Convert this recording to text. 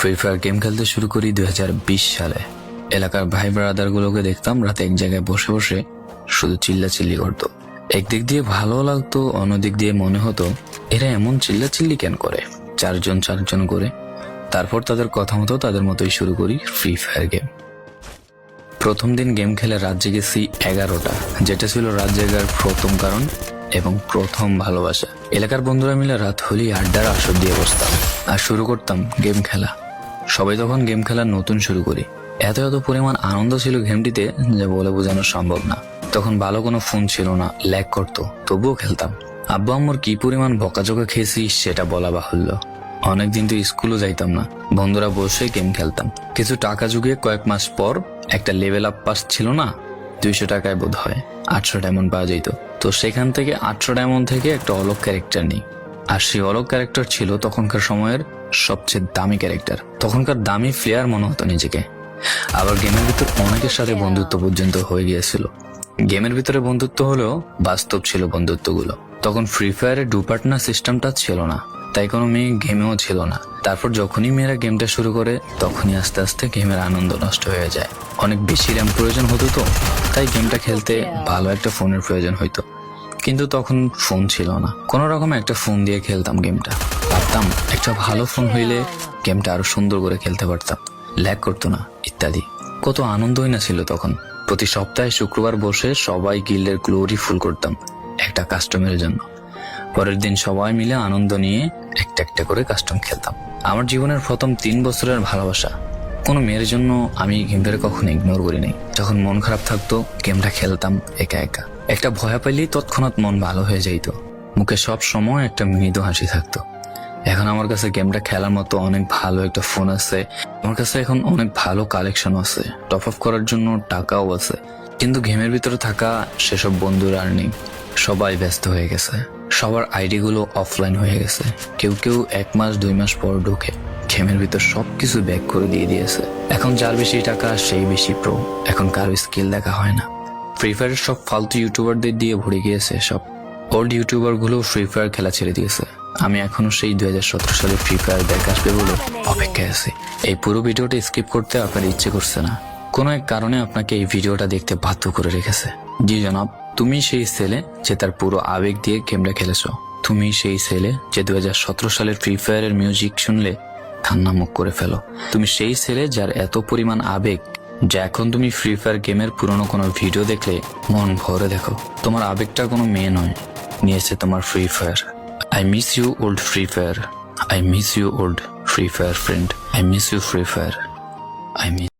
Free fire game খেলতে শুরু করি 2020 সালে। এলাকার ভাই ব্রাদার গুলোকে দেখতাম রাতে এক জায়গায় বসে বসে শুধু চিল্লাচিল্লি করতো। একদিক দিয়ে ভালো লাগতো, অন্যদিক দিয়ে মনে হতো এরা এমন চিল্লাচিল্লি কেন করে, চারজন করে। তারপর তাদের কথা মতো তাদের মতোই শুরু করি ফ্রি ফায়ার গেম। প্রথম দিন গেম খেলে রাত জেগেছি 11টা, যেটা ছিল রাত জেগার প্রথম কারণ এবং প্রথম ভালোবাসা। এলাকার বন্ধুরা মিলে রাত হলেই আড্ডার আসর দিয়ে বসতাম আর শুরু করতাম গেম খেলা। সবাই তখন গেম খেলা নতুন শুরু করি। এত পরিমাণ আনন্দ ছিল গেমটিতে যে বলে বোঝানো সম্ভব না। তখন ভালো কোনো ফোন ছিল না, ল্যাগ করতো, তবুও খেলতাম। আব্বু আম্মুর কি পরিমাণ বকাঝকা খেয়েছি সেটা বলা বাহুল্য। অনেকদিন তো স্কুলও যাইতাম না, বন্ধুরা বসে গেম খেলতাম। কিছু টাকা জুগিয়ে কয়েক মাস পর একটা লেভেল আপ পাস ছিল না, 200 টাকায় বোধ হয় 800 ডায়মন্ড পাওয়া যেত। তো সেখান থেকে 800 ডায়মন্ড থেকে একটা অলক ক্যারেক্টার নিই। আর সেই অলক ক্যারেক্টার ছিল তখনকার সময়ের সবচেয়ে দামি ক্যারেক্টার। তখনকার দামি প্লেয়ার মনে হতো নিজেকে। আবার গেমের ভিতর অনেকের সাথে বন্ধুত্ব পর্যন্ত হয়ে গিয়েছিল। গেমের ভিতরে বন্ধুত্ব হলেও বাস্তব ছিল বন্ধুত্বগুলো। তখন ফ্রি ফায়ারে ডু পার্টনার সিস্টেমটা ছিল না, তাই কোনো মেয়ে গেমেও ছিল না। তারপর যখনই মেয়েরা গেমটা শুরু করে তখনই আস্তে আস্তে গেমের আনন্দ নষ্ট হয়ে যায়। অনেক বেশি র্যাম প্রয়োজন হতো, তো তাই গেমটা খেলতে ভালো একটা ফোনের প্রয়োজন হইতো। কিন্তু তখন ফোন ছিল না, কোনো রকম একটা ফোন দিয়ে খেলতাম গেমটা। ভাবতাম একটা ভালো ফোন হইলে গেমটা আরো সুন্দর করে খেলতে পারতাম, ল্যাগ করতো না ইত্যাদি। কত আনন্দই না ছিল তখন। প্রতি সপ্তাহে শুক্রবার বসে সবাই গিল্ডের গ্লোরি ফুল করতাম একটা কাস্টমের জন্য। পরের দিন সবাই মিলে আনন্দ নিয়ে একটা একটা করে কাস্টম খেলতাম। আমার জীবনের প্রথম 3 বছরের ভালোবাসা। কোনো মেয়ের জন্য আমি গেমটাকে কখনো ইগনোর করি নাই। যখন মন খারাপ থাকতো গেমটা খেলতাম একা একা। একটা ভয় পাইলেই তৎক্ষণাৎ মন ভালো হয়ে যাইতো, মুখে সব সময় একটা মৃদু হাসি থাকতো। এখন আমার কাছে গেমটা খেলার মতো অনেক ভালো একটা ফোন আছে, আমার কাছে এখন অনেক ভালো কালেকশন আছে, টপ আপ করার জন্য টাকাও আছে। কিন্তু গেমের ভিতরে থাকা সেসব বন্ধুরা আর নেই, সবাই ব্যস্ত হয়ে গেছে। সবার আইডি গুলো অফলাইন হয়ে গেছে। কেউ 1 মাস 2 মাস পর ঢুকে গেমের ভিতর সবকিছু ব্যাক করে দিয়ে দিয়েছে। এখন যার বেশি টাকা সেই বেশি প্রো, এখন কারো স্কিল দেখা হয় না। ফ্রি ফায়ারের সব ফালতু ইউটিউবারদের দিয়ে ভরে গিয়েছে সব। ওল্ড ইউটিউবার গুলো ফ্রি ফায়ার খেলা ছেড়ে দিয়েছে। আমি এখনো সেই 2017 সালে ফ্রি ফায়ার ব্যাক আসবে বলে অপেক্ষায় আছি। এই পুরো ভিডিওটা স্কিপ করতে আপনার ইচ্ছে করছে না, কোনো এক কারণে আপনাকে এই ভিডিওটা দেখতে বাধ্য করে রেখেছে। জি জনাব, তুমি সেই ছেলে যে তার পুরো আবেগ দিয়ে গেমটা খেলেছো। তুমি সেই ছেলে যে 2017 সালের ফ্রি ফায়ারের মিউজিক শুনলে কান্না মুখ করে ফেলো। তুমি সেই ছেলে যার এত পরিমাণ আবেগ যে এখন তুমি ফ্রি ফায়ার গেমের পুরনো কোনো ভিডিও দেখলে মন ভরে দেখো। তোমার আবেগটা কোনো মেয়ে নয়, নিয়েছে তোমার free fire. I miss you old Free Fire. I miss you old Free Fire friend. I miss you Free Fire. I miss